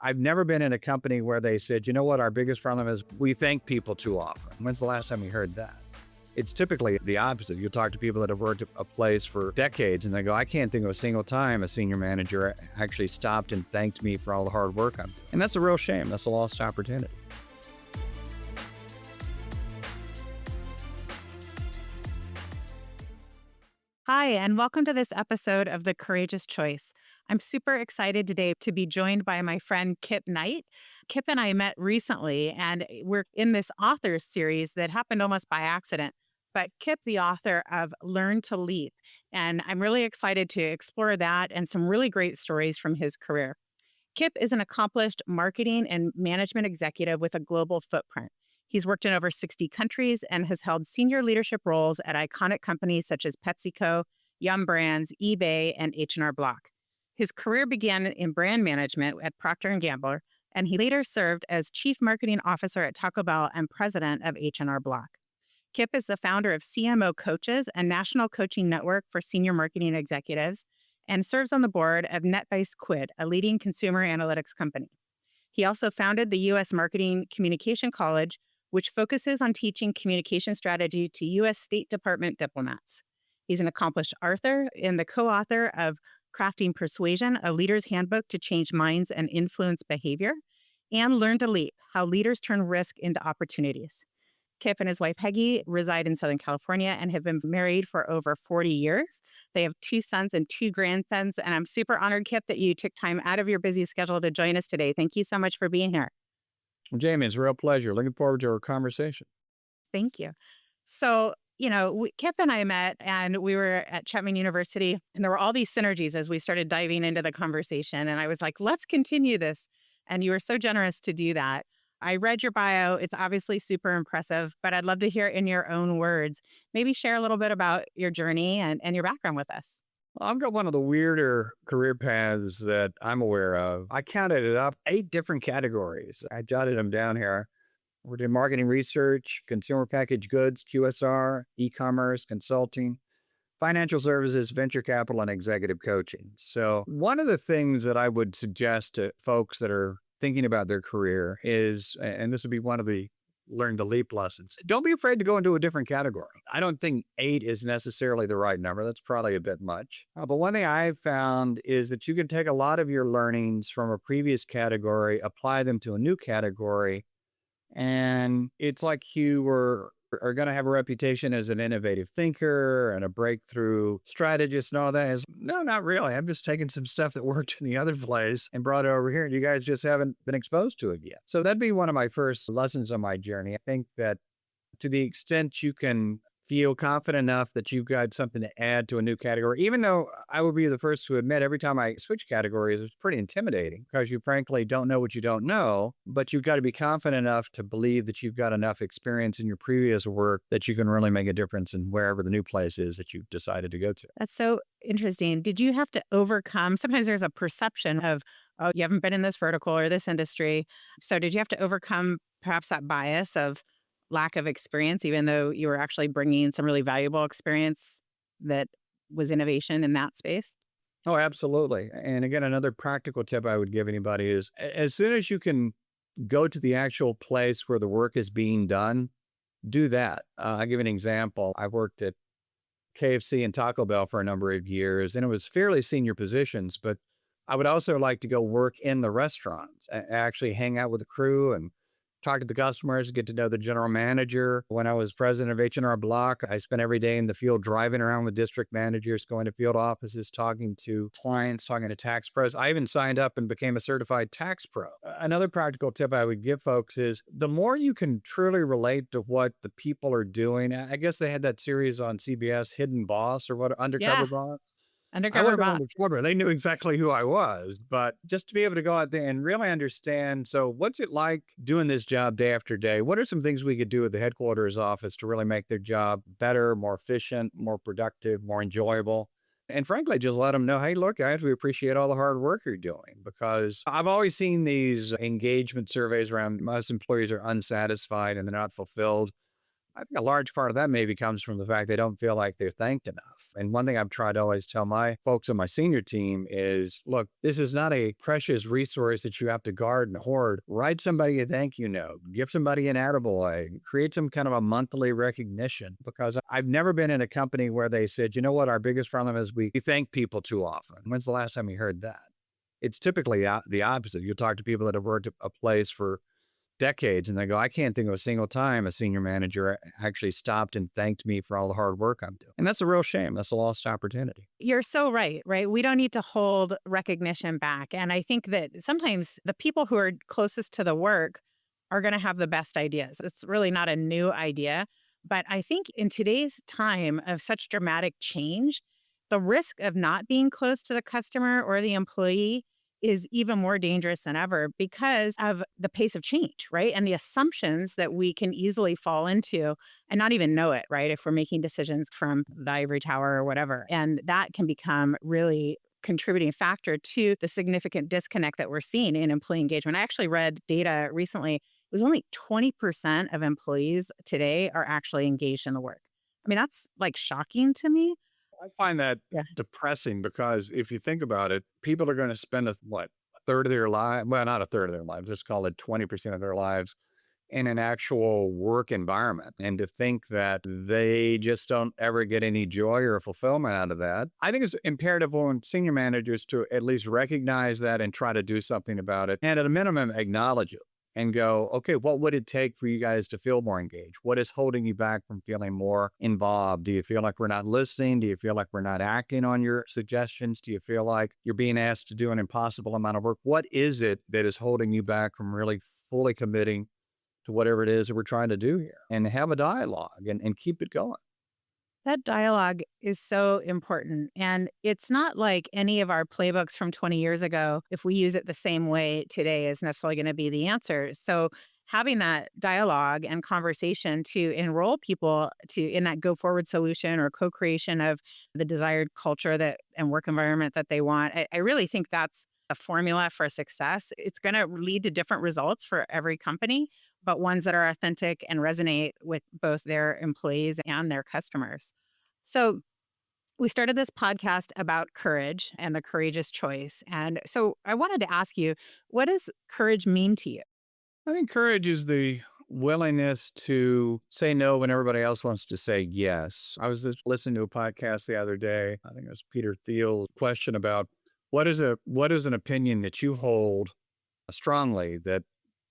I've never been in a company where they said, you know what, our biggest problem is we thank people too often. When's the last time you heard that? It's typically the opposite. You'll talk to people that have worked at a place for decades and they go, I can't think of a single time a senior manager actually stopped and thanked me for all the hard work I'm doing. And that's a real shame. That's a lost opportunity. Hi, and welcome to this episode of The Courageous Choice. I'm super excited today to be joined by my friend Kip Knight. Kip and I met recently, and we're in this authors series that happened almost by accident. But Kip's the author of Learn to Leap, and I'm really excited to explore that and some really great stories from his career. Kip is an accomplished marketing and management executive with a global footprint. He's worked in over 60 countries and has held senior leadership roles at iconic companies such as PepsiCo, Yum Brands, eBay, and H&R Block. His career began in brand management at Procter & Gamble, and he later served as chief marketing officer at Taco Bell and president of H&R Block. Kip is the founder of CMO Coaches, a national coaching network for senior marketing executives, and serves on the board of NetBase Quid, a leading consumer analytics company. He also founded the U.S. Marketing Communication College, which focuses on teaching communication strategy to U.S. State Department diplomats. He's an accomplished author and the co-author of Crafting Persuasion, a leader's handbook to change minds and influence behavior, and Learn to Leap, how leaders turn risk into opportunities. Kip and his wife, Peggy, reside in Southern California and have been married for over 40 years. They have 2 sons and 2 grandsons, and I'm super honored, Kip, that you took time out of your busy schedule to join us today. Thank you so much for being here. Well, Jamie, it's a real pleasure. Looking forward to our conversation. Thank you. So, Kip and I met and we were at Chapman University, and there were all these synergies as we started diving into the conversation. And I was like, let's continue this. And you were so generous to do that. I read your bio. It's obviously super impressive, but I'd love to hear it in your own words. Maybe share a little bit about your journey and your background with us. Well, I've got one of the weirder career paths that I'm aware of. I counted it up, 8 different categories. I jotted them down here. We did marketing research, consumer packaged goods, QSR, e-commerce, consulting, financial services, venture capital, and executive coaching. So one of the things that I would suggest to folks that are thinking about their career is, and this would be one of the Learn to Leap lessons, don't be afraid to go into a different category. I don't think 8 is necessarily the right number. That's probably a bit much. But one thing I've found is that you can take a lot of your learnings from a previous category, apply them to a new category, and it's like you are going to have a reputation as an innovative thinker and a breakthrough strategist and all that. No, not really. I'm just taking some stuff that worked in the other place and brought it over here, and you guys just haven't been exposed to it yet. So that'd be one of my first lessons on my journey. I think that to the extent you can feel confident enough that you've got something to add to a new category, even though I would be the first to admit every time I switch categories, it's pretty intimidating because you frankly don't know what you don't know, but you've got to be confident enough to believe that you've got enough experience in your previous work that you can really make a difference in wherever the new place is that you've decided to go to. That's so interesting. Did you have to overcome, sometimes there's a perception of, oh, you haven't been in this vertical or this industry. So did you have to overcome perhaps that bias of lack of experience, even though you were actually bringing some really valuable experience that was innovation in that space? Oh, absolutely. And again, another practical tip I would give anybody is as soon as you can go to the actual place where the work is being done, do that. I'll give an example. I worked at KFC and Taco Bell for a number of years, and it was fairly senior positions, but I would also like to go work in the restaurants, actually hang out with the crew and talk to the customers, get to know the general manager. When I was president of H&R Block, I spent every day in the field driving around with district managers, going to field offices, talking to clients, talking to tax pros. I even signed up and became a certified tax pro. Another practical tip I would give folks is the more you can truly relate to what the people are doing. I guess they had that series on CBS, Hidden Boss or what, Undercover Yeah, Boss. I undercover wasn't boss. undercover. They knew exactly who I was, but just to be able to go out there and really understand. So what's it like doing this job day after day? What are some things we could do at the headquarters office to really make their job better, more efficient, more productive, more enjoyable? And frankly, just let them know, hey, look, guys, we appreciate all the hard work you're doing, because I've always seen these engagement surveys around most employees are unsatisfied and they're not fulfilled. I think a large part of that maybe comes from the fact they don't feel like they're thanked enough. And one thing I've tried to always tell my folks on my senior team is, look, this is not a precious resource that you have to guard and hoard. Write somebody a thank you note, give somebody an attaboy, create some kind of a monthly recognition. Because I've never been in a company where they said, you know what, our biggest problem is we thank people too often. When's the last time you heard that? It's typically the opposite. You talk to people that have worked at a place for decades and they go, I can't think of a single time a senior manager actually stopped and thanked me for all the hard work I'm doing. And that's a real shame. That's a lost opportunity. You're so right, right? We don't need to hold recognition back. And I think that sometimes the people who are closest to the work are going to have the best ideas. It's really not a new idea. But I think in today's time of such dramatic change, the risk of not being close to the customer or the employee is even more dangerous than ever because of the pace of change, right? And the assumptions that we can easily fall into and not even know it, right? If we're making decisions from the ivory tower or whatever. And that can become really contributing factor to the significant disconnect that we're seeing in employee engagement. I actually read data recently. It was only 20% of employees today are actually engaged in the work. I mean, that's like shocking to me. I find that Yeah. depressing because if you think about it, people are going to spend a third of their life, well, not a third of their lives, let's call it 20% of their lives in an actual work environment. And to think that they just don't ever get any joy or fulfillment out of that, I think it's imperative on senior managers to at least recognize that and try to do something about it. And at a minimum, acknowledge it and go, okay, what would it take for you guys to feel more engaged? What is holding you back from feeling more involved? Do you feel like we're not listening? Do you feel like we're not acting on your suggestions? Do you feel like you're being asked to do an impossible amount of work? What is it that is holding you back from really fully committing to whatever it is that we're trying to do here? And have a dialogue and keep it going. That dialogue is so important. And it's not like any of our playbooks from 20 years ago, if we use it the same way today, is necessarily going to be the answer. So, having that dialogue and conversation to enroll people to in that go forward solution or co-creation of the desired culture that and work environment that they want, I really think that's a formula for success. It's going to lead to different results for every company, but ones that are authentic and resonate with both their employees and their customers. So, we started this podcast about courage and the courageous choice. And so, I wanted to ask you, what does courage mean to you? I think courage is the willingness to say no when everybody else wants to say yes. I was just listening to a podcast the other day. I think it was Peter Thiel's question about what is an opinion that you hold strongly that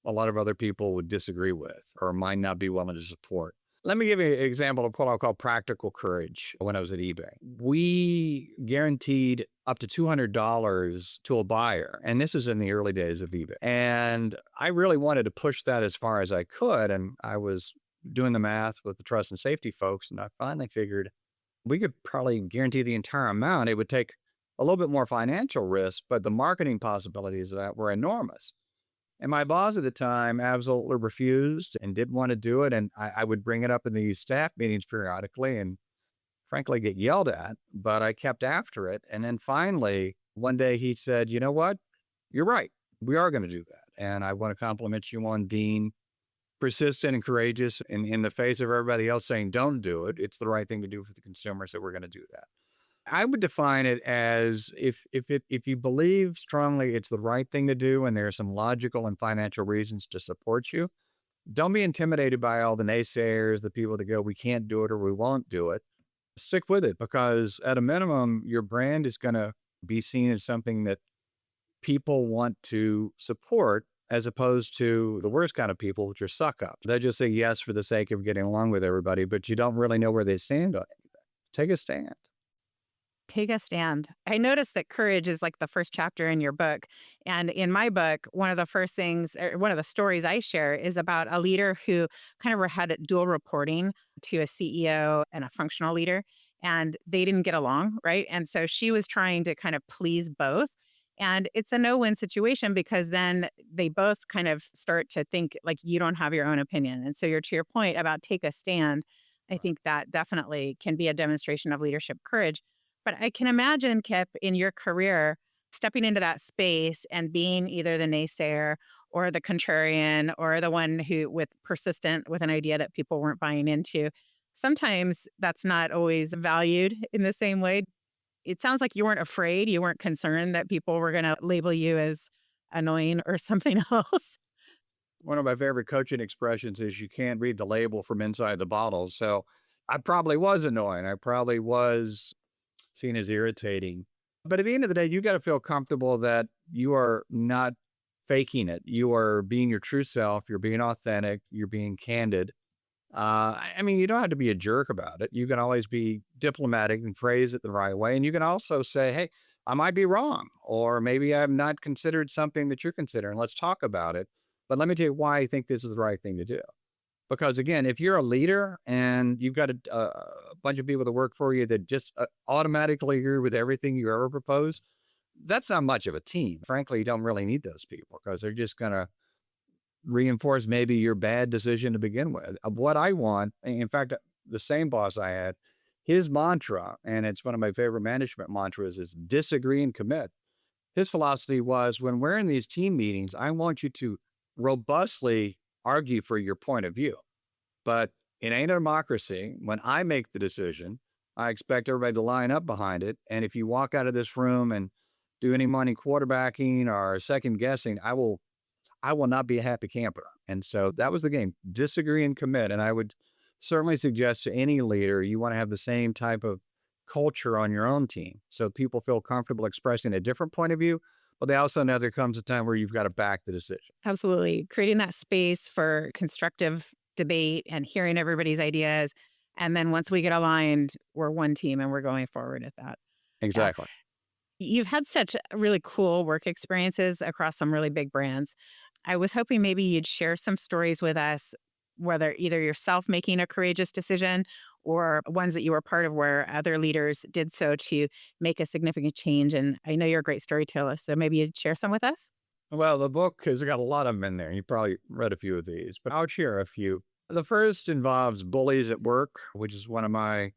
a lot of other people would disagree with or might not be willing to support. Let me give you an example of what I'll call practical courage when I was at eBay. We guaranteed up to $200 to a buyer. And this is in the early days of eBay. And I really wanted to push that as far as I could. And I was doing the math with the trust and safety folks. And I finally figured we could probably guarantee the entire amount. It would take a little bit more financial risk, but the marketing possibilities of that were enormous. And my boss at the time absolutely refused and didn't want to do it. And I would bring it up in these staff meetings periodically and frankly get yelled at, but I kept after it. And then finally, one day he said, you know what? You're right. We are going to do that. And I want to compliment you on being persistent and courageous in the face of everybody else saying, don't do it. It's the right thing to do for the consumers that we're going to do that. I would define it as if you believe strongly it's the right thing to do and there are some logical and financial reasons to support you, don't be intimidated by all the naysayers, the people that go, we can't do it or we won't do it. Stick with it because at a minimum, your brand is going to be seen as something that people want to support as opposed to the worst kind of people, which are suck ups. They just say yes for the sake of getting along with everybody, but you don't really know where they stand on anything. Take a stand. Take a stand. I noticed that courage is like the first chapter in your book. And in my book, one of the first things, or one of the stories I share is about a leader who kind of had dual reporting to a CEO and a functional leader, and they didn't get along, right? And so she was trying to kind of please both. And it's a no win situation because then they both kind of start to think like you don't have your own opinion. And so you're to your point about take a stand. I think that definitely can be a demonstration of leadership courage. But I can imagine, Kip, in your career, stepping into that space and being either the naysayer or the contrarian or the one who with persistent with an idea that people weren't buying into. Sometimes that's not always valued in the same way. It sounds like you weren't afraid, you weren't concerned that people were going to label you as annoying or something else. One of my favorite coaching expressions is you can't read the label from inside the bottle. So I probably was annoying. I probably was seen as irritating. But at the end of the day, you got to feel comfortable that you are not faking it. You are being your true self. You're being authentic. You're being candid. I mean, you don't have to be a jerk about it. You can always be diplomatic and phrase it the right way. And you can also say, hey, I might be wrong, or maybe I've not considered something that you're considering. Let's talk about it. But let me tell you why I think this is the right thing to do. Because again, if you're a leader and you've got a bunch of people that work for you that just automatically agree with everything you ever propose, that's not much of a team. Frankly, you don't really need those people because they're just going to reinforce maybe your bad decision to begin with. What I want, in fact, the same boss I had, his mantra, and it's one of my favorite management mantras, is disagree and commit. His philosophy was when we're in these team meetings, I want you to robustly argue for your point of view. But in a democracy, when I make the decision, I expect everybody to line up behind it. And if you walk out of this room and do any money quarterbacking or second guessing, I will not be a happy camper. And so that was the game. Disagree and commit. And I would certainly suggest to any leader, you want to have the same type of culture on your own team. So people feel comfortable expressing a different point of view, but they also know there comes a time where you've got to back the decision. Absolutely. Creating that space for constructive debate and hearing everybody's ideas. And then once we get aligned, we're one team and we're going forward at that. Yeah. Exactly. You've had such really cool work experiences across some really big brands. I was hoping maybe you'd share some stories with us, whether either yourself making a courageous decision or ones that you were part of where other leaders did so to make a significant change. And I know you're a great storyteller, so maybe you'd share some with us. Well, the book has got a lot of them in there. You probably read a few of these, but I'll share a few. The first involves bullies at work, which is one of my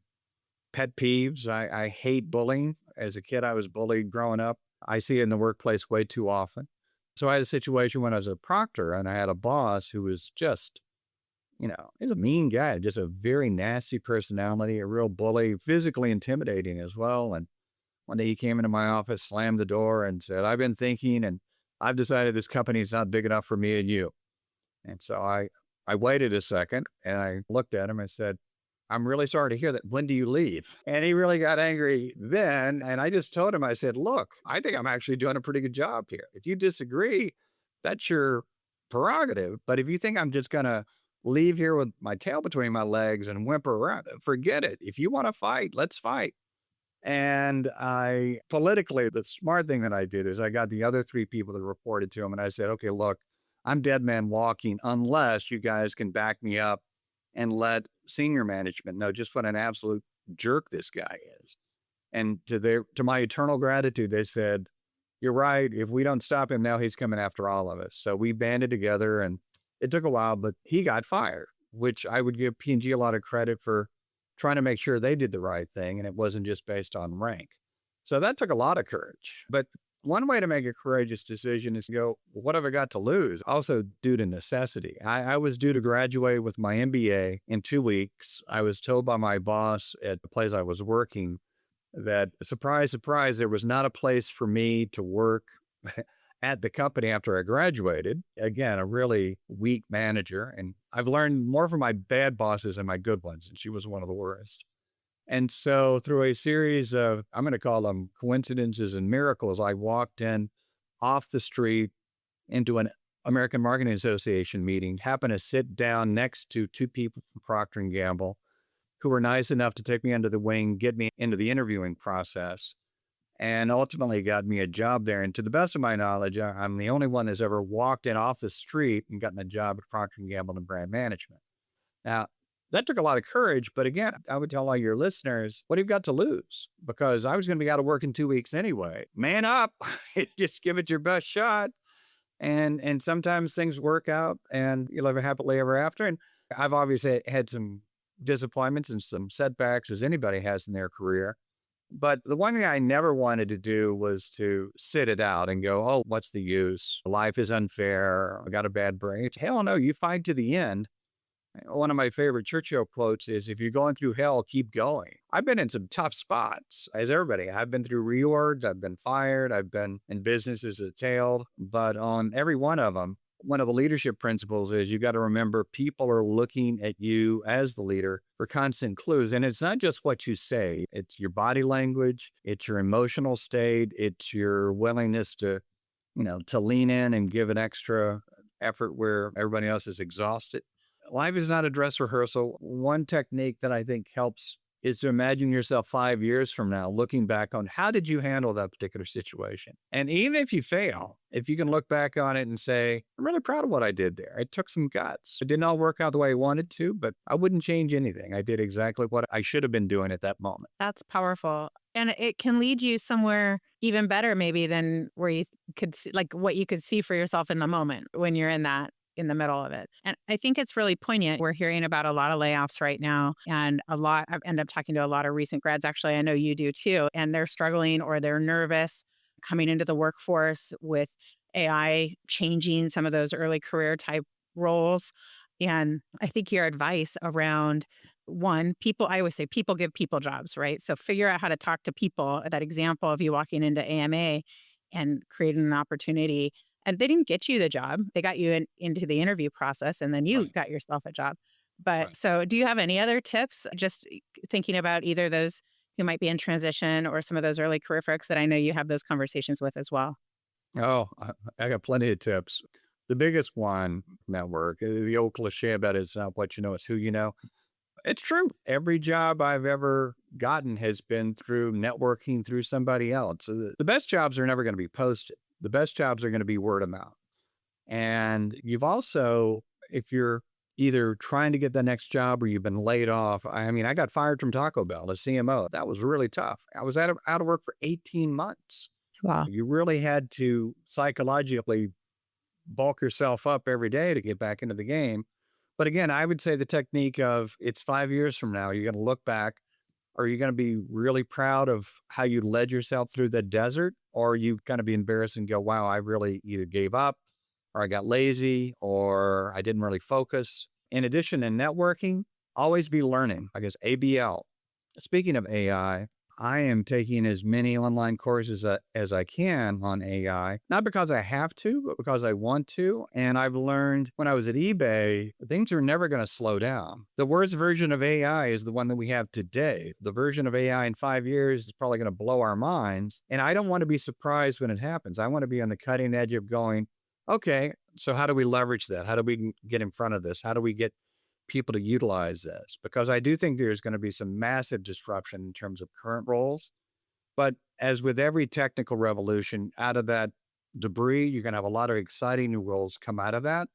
pet peeves. I hate bullying. As a kid, I was bullied growing up. I see it in the workplace way too often. So I had a situation when I was a proctor and I had a boss who was just, he's a mean guy, just a very nasty personality, a real bully, physically intimidating as well. And one day he came into my office, slammed the door, and said, I've been thinking and I've decided this company is not big enough for me and you. And so I waited a second and I looked at him and said, I'm really sorry to hear that. When do you leave? And he really got angry then. And I just told him, I said, look, I think I'm actually doing a pretty good job here. If you disagree, that's your prerogative. But if you think I'm just going to leave here with my tail between my legs and whimper around, forget it. If you want to fight, let's fight. And politically, the smart thing that I did is I got the other three people that reported to him. And I said, okay, look, I'm dead man walking unless you guys can back me up and let senior management know just what an absolute jerk this guy is. And to my eternal gratitude, they said, you're right. If we don't stop him now, he's coming after all of us. So we banded together and it took a while, but he got fired, which I would give P&G a lot of credit for trying to make sure they did the right thing. And it wasn't just based on rank. So that took a lot of courage. But one way to make a courageous decision is to go, well, what have I got to lose? Also due to necessity. I was due to graduate with my MBA in 2 weeks. I was told by my boss at the place I was working that, surprise, surprise, there was not a place for me to work at the company after I graduated. Again, a really weak manager. And I've learned more from my bad bosses than my good ones. And she was one of the worst. And so through a series of, I'm going to call them coincidences and miracles, I walked in off the street into an American Marketing Association meeting, happened to sit down next to two people from Procter and Gamble who were nice enough to take me under the wing, get me into the interviewing process, and ultimately got me a job there. And to the best of my knowledge, I'm the only one that's ever walked in off the street and gotten a job at Procter and Gamble in brand management. Now, that took a lot of courage, but again, I would tell all your listeners, what have you got to lose? Because I was going to be out of work in 2 weeks anyway. Man up, just give it your best shot. And sometimes things work out and you live happily ever after. And I've obviously had some disappointments and some setbacks as anybody has in their career. But the one thing I never wanted to do was to sit it out and go, oh, what's the use? Life is unfair. I got a bad brain. Hell no, you fight to the end. One of my favorite Churchill quotes is, if you're going through hell, keep going. I've been in some tough spots, as everybody. I've been through reorgs, I've been fired, I've been in businesses that failed, but on every one of them, one of the leadership principles is you got to remember people are looking at you as the leader for constant clues. And it's not just what you say, it's your body language, it's your emotional state, it's your willingness to, to lean in and give an extra effort where everybody else is exhausted. Life is not a dress rehearsal. One technique that I think helps is to imagine yourself 5 years from now, looking back on how did you handle that particular situation? And even if you fail, if you can look back on it and say, I'm really proud of what I did there. It took some guts. It didn't all work out the way I wanted to, but I wouldn't change anything. I did exactly what I should have been doing at that moment. That's powerful. And it can lead you somewhere even better, maybe, than where you could see, like what you could see for yourself in the moment when you're in the middle of it. And I think it's really poignant. We're hearing about a lot of layoffs right now, and I've ended up talking to a lot of recent grads. Actually, I know you do too. And they're struggling or they're nervous coming into the workforce with AI changing some of those early career type roles. And I think your advice around one, people, I always say people give people jobs, right? So figure out how to talk to people. That example of you walking into AMA and creating an opportunity. And they didn't get you the job. They got you into the interview process, and then you Right. got yourself a job. But Right. so do you have any other tips? Just thinking about either those who might be in transition or some of those early career folks that I know you have those conversations with as well. Oh, I got plenty of tips. The biggest one, network, the old cliche about it's not what you know, it's who you know. It's true. Every job I've ever gotten has been through networking through somebody else. So the best jobs are never going to be posted. The best jobs are going to be word of mouth. And you've also, if you're either trying to get the next job or you've been laid off, I mean, I got fired from Taco Bell as CMO. That was really tough. I was out of work for 18 months. Wow. You really had to psychologically bulk yourself up every day to get back into the game. But again, I would say the technique of it's 5 years from now, you're going to look back. Are you going to be really proud of how you led yourself through the desert? Or are you going to be embarrassed and go, wow, I really either gave up or I got lazy or I didn't really focus? In addition to networking, always be learning. I guess ABL. Speaking of AI, I am taking as many online courses as I can on AI, not because I have to, but because I want to. And I've learned when I was at eBay, things are never going to slow down. The worst version of AI is the one that we have today. The version of AI in 5 years is probably going to blow our minds. And I don't want to be surprised when it happens. I want to be on the cutting edge of going, okay, so how do we leverage that? How do we get in front of this? How do we get people to utilize this? Because I do think there's going to be some massive disruption in terms of current roles. But as with every technical revolution, out of that debris, you're going to have a lot of exciting new roles come out of that.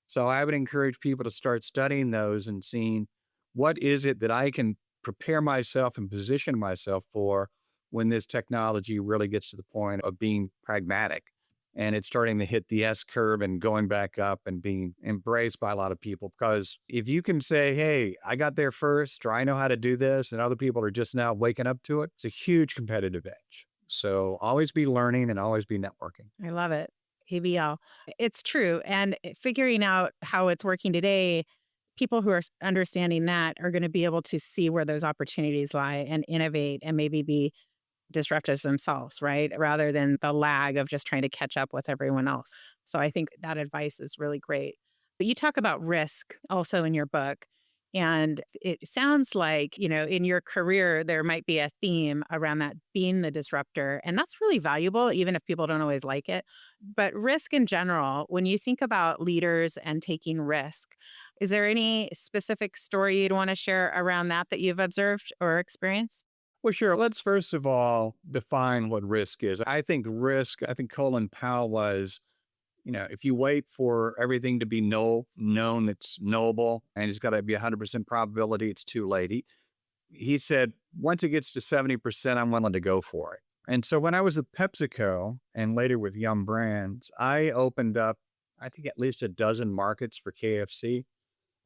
So I would encourage people to start studying those and seeing what is it that I can prepare myself and position myself for when this technology really gets to the point of being pragmatic and it's starting to hit the S curve and going back up and being embraced by a lot of people. Because if you can say, hey, I got there first, or I know how to do this, and other people are just now waking up to it, it's a huge competitive edge. So always be learning and always be networking. I love it. ABL. It's true. And figuring out how it's working today, people who are understanding that are going to be able to see where those opportunities lie and innovate and maybe be disruptors themselves, right? Rather than the lag of just trying to catch up with everyone else. So I think that advice is really great. But you talk about risk also in your book. And it sounds like, in your career, there might be a theme around that being the disruptor. And that's really valuable, even if people don't always like it. But risk in general, when you think about leaders and taking risk, is there any specific story you'd want to share around that you've observed or experienced? Well, sure. Let's first of all define what risk is. I think Colin Powell was, if you wait for everything to be known that's knowable and it's got to be 100% probability, it's too late. He said, once it gets to 70%, I'm willing to go for it. And so when I was at PepsiCo and later with Yum Brands, I opened up, I think at least a dozen markets for KFC.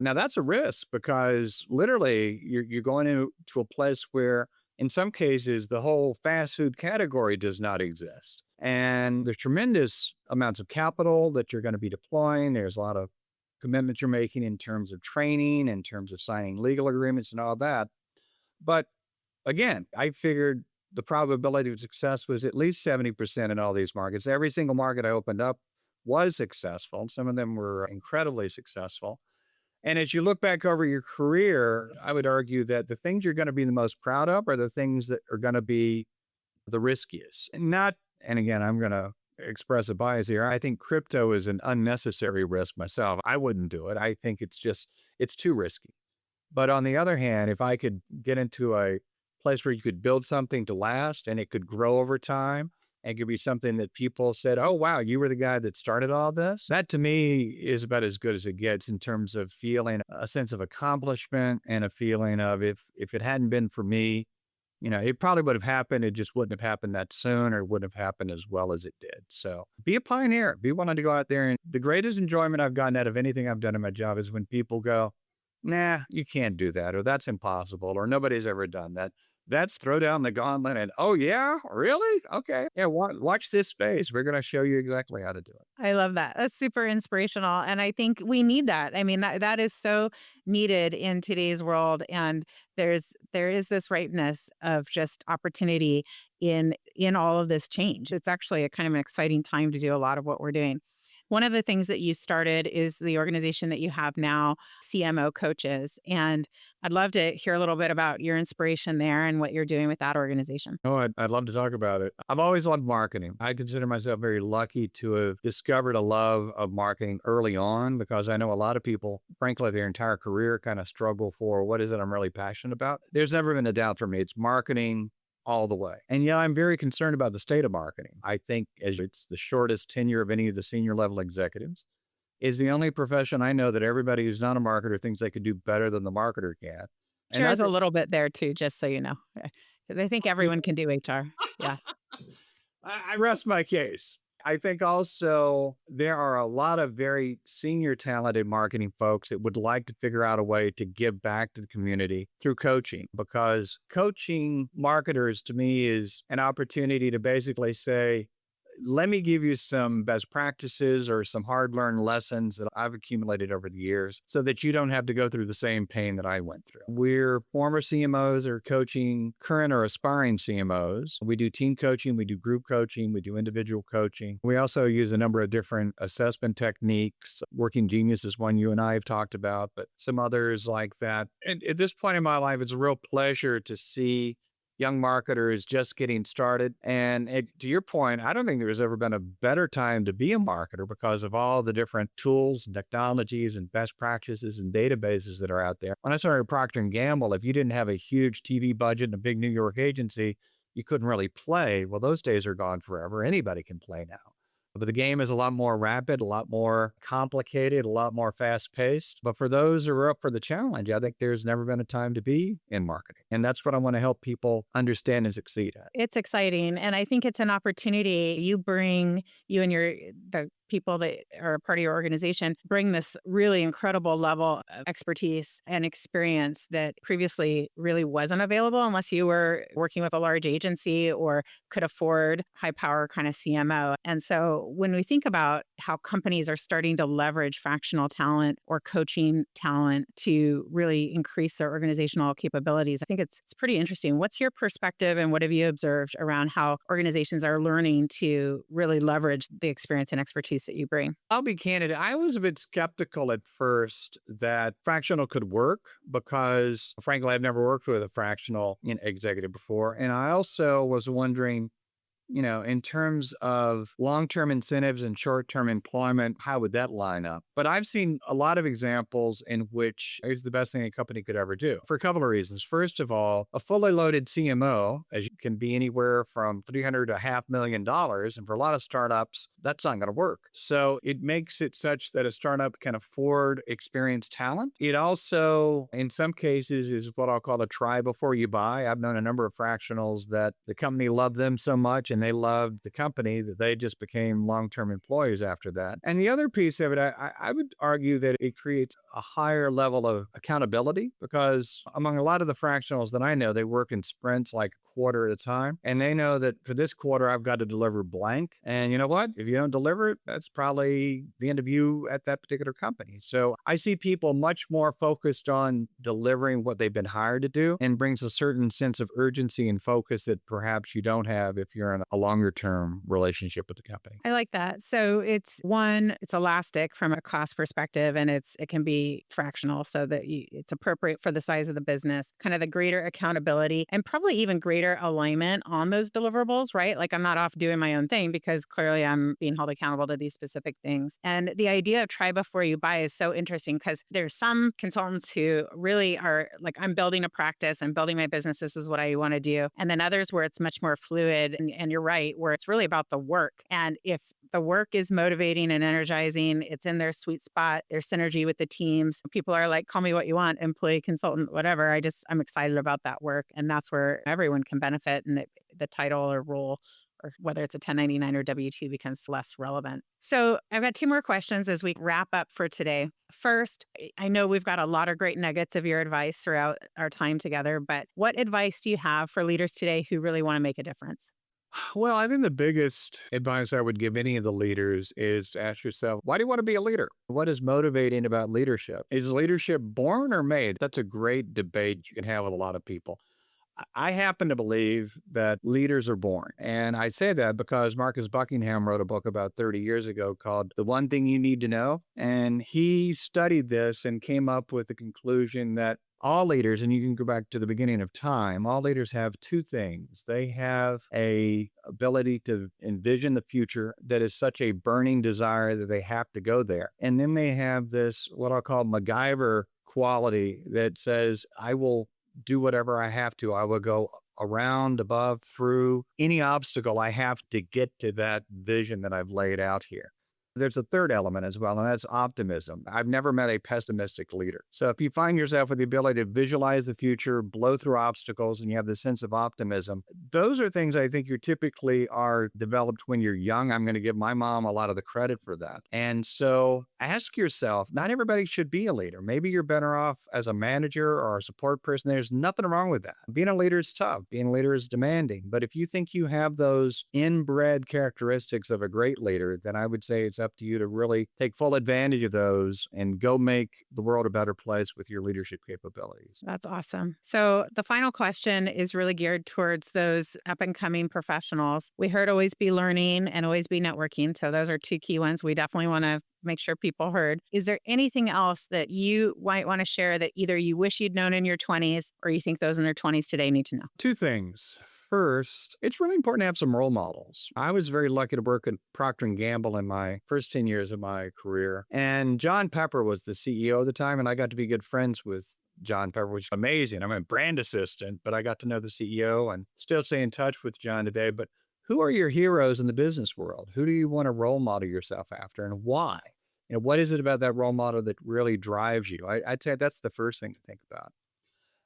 Now that's a risk because literally you're going to a place where In some cases, the whole fast food category does not exist. And there's tremendous amounts of capital that you're going to be deploying. There's a lot of commitments you're making in terms of training, in terms of signing legal agreements and all that. But again, I figured the probability of success was at least 70% in all these markets. Every single market I opened up was successful. Some of them were incredibly successful. And as you look back over your career, I would argue that the things you're going to be the most proud of are the things that are going to be the riskiest. And not, and again, I'm going to express a bias here. I think crypto is an unnecessary risk myself. I wouldn't do it. I think it's too risky. But on the other hand, if I could get into a place where you could build something to last and it could grow over time and could be something that people said, oh, wow, you were the guy that started all this. That to me is about as good as it gets in terms of feeling a sense of accomplishment and a feeling of if it hadn't been for me, it probably would have happened. It just wouldn't have happened that soon or wouldn't have happened as well as it did. So be a pioneer, be willing to go out there. And the greatest enjoyment I've gotten out of anything I've done in my job is when people go, nah, you can't do that, or that's impossible, or nobody's ever done that. That's throw down the gauntlet and, oh, yeah, really? Okay. Yeah, watch this space. We're going to show you exactly how to do it. I love that. That's super inspirational. And I think we need that. I mean, that is so needed in today's world. And there is this ripeness of just opportunity in all of this change. It's actually a kind of an exciting time to do a lot of what we're doing. One of the things that you started is the organization that you have now, CMO Coaches. And I'd love to hear a little bit about your inspiration there and what you're doing with that organization. Oh, I'd love to talk about it. I've always loved marketing. I consider myself very lucky to have discovered a love of marketing early on because I know a lot of people, frankly, their entire career kind of struggle for what is it I'm really passionate about. There's never been a doubt for me. It's marketing all the way. And yeah, I'm very concerned about the state of marketing. I think as it's the shortest tenure of any of the senior level executives, is the only profession I know that everybody who's not a marketer thinks they could do better than the marketer can. And HR I is a think little bit there too, just so you know. I think everyone can do HR. Yeah. I rest my case. I think also there are a lot of very senior talented marketing folks that would like to figure out a way to give back to the community through coaching because coaching marketers to me is an opportunity to basically say, let me give you some best practices or some hard learned lessons that I've accumulated over the years so that you don't have to go through the same pain that I went through. We're former CMOs or coaching current or aspiring CMOs. We do team coaching, we do group coaching, we do individual coaching. We also use a number of different assessment techniques. Working Genius is one you and I have talked about, but some others like that. And at this point in my life, it's a real pleasure to see young marketers just getting started. And to your point, I don't think there's ever been a better time to be a marketer because of all the different tools and technologies and best practices and databases that are out there. When I started at Procter & Gamble, if you didn't have a huge TV budget and a big New York agency, you couldn't really play. Well, those days are gone forever. Anybody can play now. But the game is a lot more rapid, a lot more complicated, a lot more fast paced. But for those who are up for the challenge, I think there's never been a time to be in marketing. And that's what I want to help people understand and succeed at. It's exciting. And I think it's an opportunity you and the people that are a part of your organization bring this really incredible level of expertise and experience that previously really wasn't available unless you were working with a large agency or could afford high power kind of CMO. And so when we think about how companies are starting to leverage fractional talent or coaching talent to really increase their organizational capabilities, I think it's pretty interesting. What's your perspective and what have you observed around how organizations are learning to really leverage the experience and expertise that you bring? I'll be candid. I was a bit skeptical at first that fractional could work because, frankly, I've never worked with a fractional executive before. And I also was wondering, in terms of long-term incentives and short-term employment, how would that line up? But I've seen a lot of examples in which it's the best thing a company could ever do for a couple of reasons. First of all, a fully loaded CMO, as you can be anywhere from $300 to $500,000. And for a lot of startups, that's not going to work. So it makes it such that a startup can afford experienced talent. It also, in some cases, is what I'll call a try before you buy. I've known a number of fractionals that the company loved them so much and and they loved the company that they just became long-term employees after that. And the other piece of it, I would argue that it creates a higher level of accountability because among a lot of the fractionals that I know, they work in sprints like a quarter at a time. And they know that for this quarter, I've got to deliver blank. And you know what? If you don't deliver it, that's probably the end of you at that particular company. So I see people much more focused on delivering what they've been hired to do and brings a certain sense of urgency and focus that perhaps you don't have if you're in a longer term relationship with the company. I like that. So it's one, it's elastic from a cost perspective, and it can be fractional so that it's appropriate for the size of the business, kind of the greater accountability and probably even greater alignment on those deliverables, right? Like I'm not off doing my own thing because clearly I'm being held accountable to these specific things. And the idea of try before you buy is so interesting because there's some consultants who really are like, I'm building a practice, I'm building my business, this is what I want to do. And then others where it's much more fluid. And you're right, where it's really about the work. And if the work is motivating and energizing, it's in their sweet spot, their synergy with the teams. People are like, call me what you want, employee, consultant, whatever. I'm excited about that work. And that's where everyone can benefit. And the title or role, or whether it's a 1099 or W-2 becomes less relevant. So I've got two more questions as we wrap up for today. First, I know we've got a lot of great nuggets of your advice throughout our time together, but what advice do you have for leaders today who really want to make a difference? Well, I think the biggest advice I would give any of the leaders is to ask yourself, why do you want to be a leader? What is motivating about leadership? Is leadership born or made? That's a great debate you can have with a lot of people. I happen to believe that leaders are born. And I say that because Marcus Buckingham wrote a book about 30 years ago called The One Thing You Need to Know. And he studied this and came up with the conclusion that all leaders, and you can go back to the beginning of time, all leaders have two things. They have a ability to envision the future that is such a burning desire that they have to go there. And then they have this, what I'll call MacGyver quality that says, I will do whatever I have to. I will go around, above, through any obstacle I have to get to that vision that I've laid out here. There's a third element as well, and that's optimism. I've never met a pessimistic leader. So if you find yourself with the ability to visualize the future, blow through obstacles, and you have this sense of optimism, those are things I think you typically are developed when you're young. I'm going to give my mom a lot of the credit for that. And so ask yourself, not everybody should be a leader. Maybe you're better off as a manager or a support person. There's nothing wrong with that. Being a leader is tough. Being a leader is demanding. But if you think you have those inbred characteristics of a great leader, then I would say it's up to you to really take full advantage of those and go make the world a better place with your leadership capabilities. That's awesome. So the final question is really geared towards those up and coming professionals. We heard always be learning and always be networking. So those are two key ones we definitely want to make sure people heard. Is there anything else that you might want to share that either you wish you'd known in your 20s or you think those in their 20s today need to know? Two things. First, it's really important to have some role models. I was very lucky to work at Procter & Gamble in my first 10 years of my career. And John Pepper was the CEO at the time, and I got to be good friends with John Pepper, which is amazing. I'm a brand assistant, but I got to know the CEO and still stay in touch with John today. But who are your heroes in the business world? Who do you want to role model yourself after and why? What is it about that role model that really drives you? I'd say that's the first thing to think about.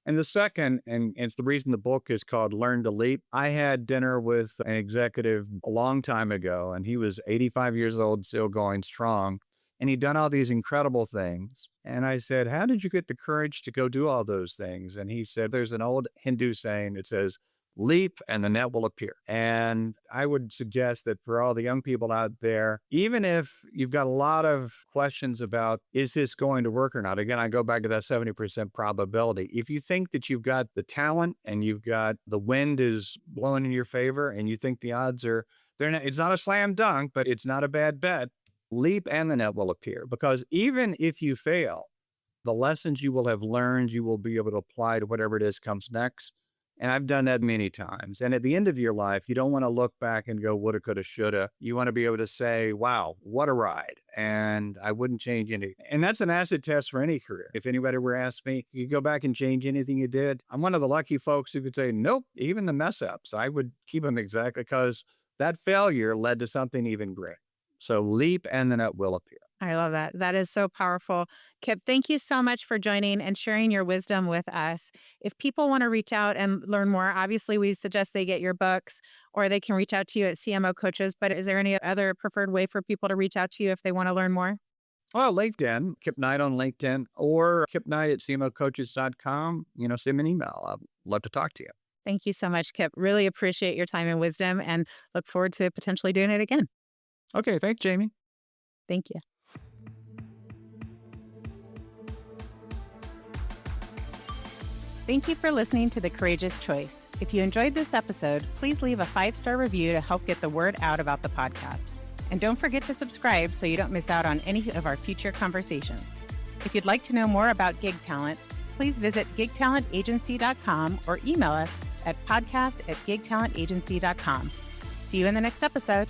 And the second, and it's the reason the book is called Learn to Leap. I had dinner with an executive a long time ago, and he was 85 years old, still going strong. And he'd done all these incredible things. And I said, how did you get the courage to go do all those things? And he said, there's an old Hindu saying that says, leap and the net will appear. And I would suggest that for all the young people out there, even if you've got a lot of questions about, is this going to work or not? Again, I go back to that 70% probability. If you think that you've got the talent and you've got the wind is blowing in your favor and you think the odds are, it's not a slam dunk, but it's not a bad bet, leap and the net will appear. Because even if you fail, the lessons you will have learned, you will be able to apply to whatever it is comes next. And I've done that many times. And at the end of your life, you don't want to look back and go, woulda, coulda, shoulda. You want to be able to say, wow, what a ride. And I wouldn't change anything. And that's an acid test for any career. If anybody were to ask me, you go back and change anything you did? I'm one of the lucky folks who could say, nope, even the mess ups, I would keep them exactly because that failure led to something even great. So leap and the net will appear. I love that. That is so powerful. Kip, thank you so much for joining and sharing your wisdom with us. If people want to reach out and learn more, obviously we suggest they get your books or they can reach out to you at CMO Coaches. But is there any other preferred way for people to reach out to you if they want to learn more? Well, LinkedIn, Kip Knight on LinkedIn or kipknight at cmocoaches.com. Send me an email. I'd love to talk to you. Thank you so much, Kip. Really appreciate your time and wisdom and look forward to potentially doing it again. Okay. Thanks, Jamie. Thank you. Thank you for listening to The Courageous Choice. If you enjoyed this episode, please leave a 5-star review to help get the word out about the podcast. And don't forget to subscribe so you don't miss out on any of our future conversations. If you'd like to know more about gig talent, please visit gigtalentagency.com or email us at podcast@gigtalentagency.com. See you in the next episode.